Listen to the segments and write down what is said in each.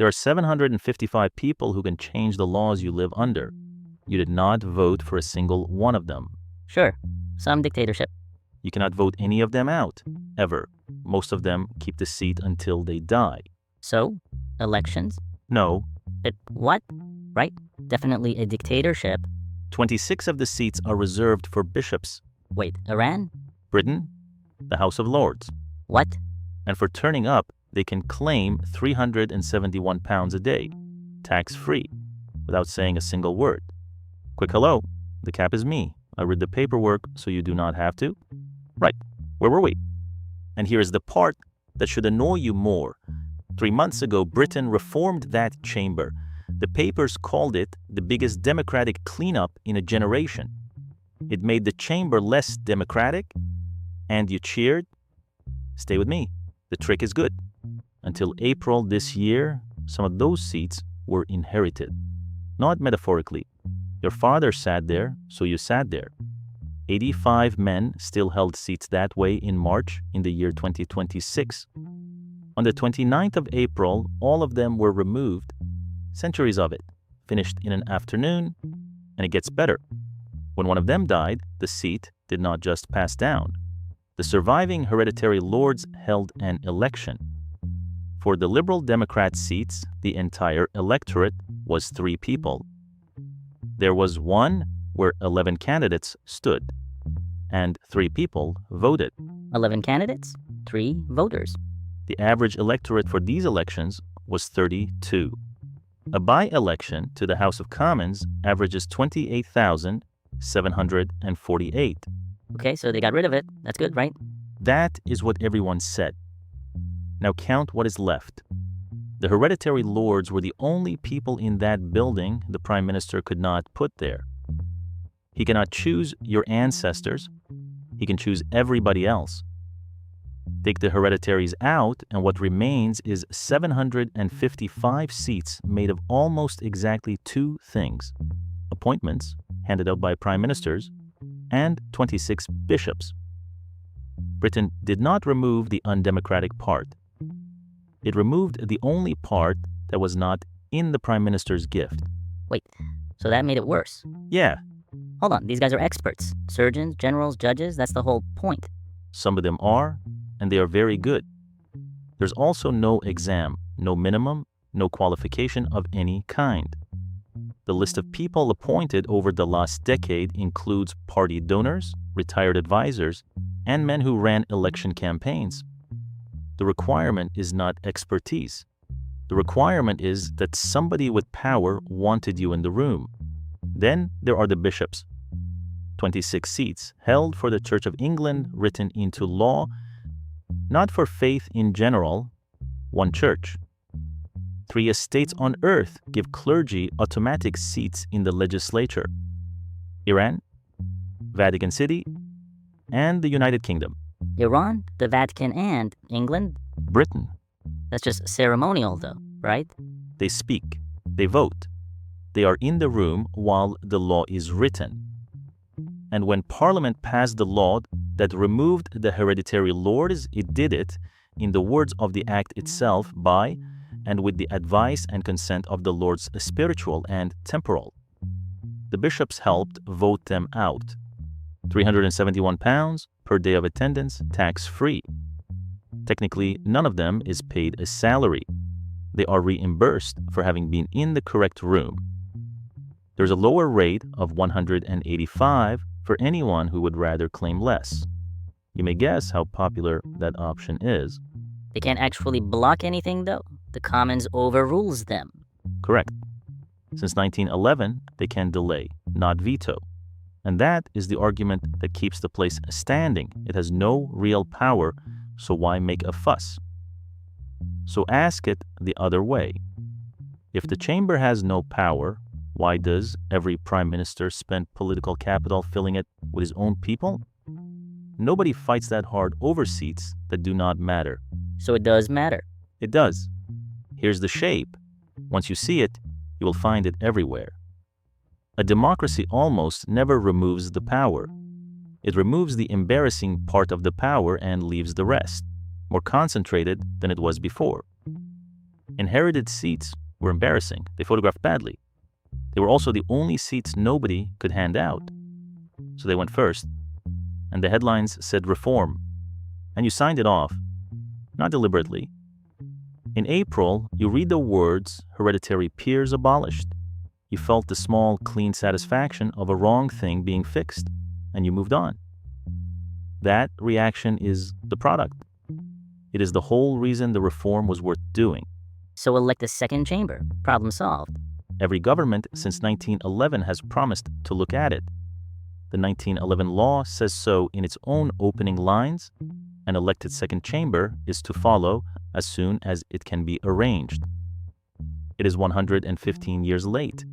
There are 755 people who can change the laws you live under. You did not vote for a single one of them. Sure, some dictatorship. You cannot vote any of them out, ever. Most of them keep the seat until they die. So, elections? No. What? Right? Definitely a dictatorship. 26 of the seats are reserved for bishops. Wait, Iran? Britain, the House of Lords. What? And for turning up, they can claim £371 a day, tax-free, without saying a single word. Quick hello, the cap is me. I read the paperwork so you do not have to. Right, where were we? And here is the part that should annoy you more. 3 months ago, Britain reformed that chamber. The papers called it the biggest democratic cleanup in a generation. It made the chamber less democratic, and you cheered. Stay with me. The trick is good. Until April this year, some of those seats were inherited. Not metaphorically. Your father sat there, so you sat there. 85 men still held seats that way in March in the year 2026. On the 29th of April, all of them were removed. Centuries of it, finished in an afternoon, and it gets better. When one of them died, the seat did not just pass down. The surviving hereditary lords held an election. For the Liberal Democrat seats, the entire electorate was 3 people. There was one where 11 candidates stood, and 3 people voted. 11 candidates, 3 voters. The average electorate for these elections was 32. A by-election to the House of Commons averages 28,748. Okay, so they got rid of it. That's good, right? That is what everyone said. Now count what is left. The hereditary lords were the only people in that building the prime minister could not put there. He cannot choose your ancestors. He can choose everybody else. Take the hereditaries out, and what remains is 755 seats made of almost exactly 2 things: appointments handed out by prime ministers and 26 bishops. Britain did not remove the undemocratic part. It removed the only part that was not in the prime minister's gift. Wait, so that made it worse? Yeah. Hold on, these guys are experts. Surgeons, generals, judges, that's the whole point. Some of them are, and they are very good. There's also no exam, no minimum, no qualification of any kind. The list of people appointed over the last decade includes party donors, retired advisors, and men who ran election campaigns. The requirement is not expertise. The requirement is that somebody with power wanted you in the room. Then there are the bishops. 26 seats held for the Church of England, written into law, not for faith in general, one church. 3 estates on earth give clergy automatic seats in the legislature: Iran, Vatican City, and the United Kingdom. Iran, the Vatican, and England? Britain. That's just ceremonial, though, right? They speak. They vote. They are in the room while the law is written. And when Parliament passed the law that removed the hereditary lords, it did it, in the words of the act itself, by and with the advice and consent of the lords spiritual and temporal. The bishops helped vote them out. £371 per day of attendance, tax-free. Technically, none of them is paid a salary. They are reimbursed for having been in the correct room. There's a lower rate of $185 for anyone who would rather claim less. You may guess how popular that option is. They can't actually block anything, though. The Commons overrules them. Correct. Since 1911, they can delay, not veto. And that is the argument that keeps the place standing. It has no real power, so why make a fuss? So ask it the other way. If the chamber has no power, why does every prime minister spend political capital filling it with his own people? Nobody fights that hard over seats that do not matter. So it does matter. It does. Here's the shape. Once you see it, you will find it everywhere. A democracy almost never removes the power. It removes the embarrassing part of the power and leaves the rest, more concentrated than it was before. Inherited seats were embarrassing. They photographed badly. They were also the only seats nobody could hand out. So they went first. And the headlines said reform. And you signed it off, not deliberately. In April, you read the words hereditary peers abolished. You felt the small, clean satisfaction of a wrong thing being fixed, and you moved on. That reaction is the product. It is the whole reason the reform was worth doing. So elect a second chamber. Problem solved. Every government since 1911 has promised to look at it. The 1911 law says so in its own opening lines. An elected second chamber is to follow as soon as it can be arranged. It is 115 years late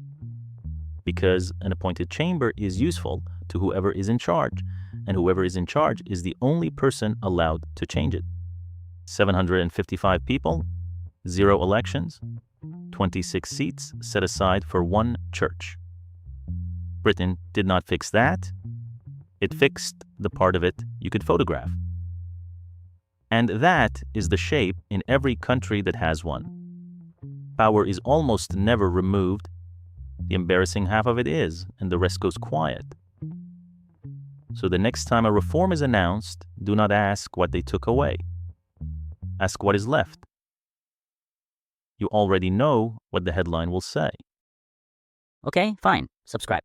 because an appointed chamber is useful to whoever is in charge, and whoever is in charge is the only person allowed to change it. 755 people, 0 elections, 26 seats set aside for one church. Britain did not fix that. It fixed the part of it you could photograph. And that is the shape in every country that has one. Power is almost never removed. The embarrassing half of it is, and the rest goes quiet. So the next time a reform is announced, do not ask what they took away. Ask what is left. You already know what the headline will say. Okay, fine. Subscribe.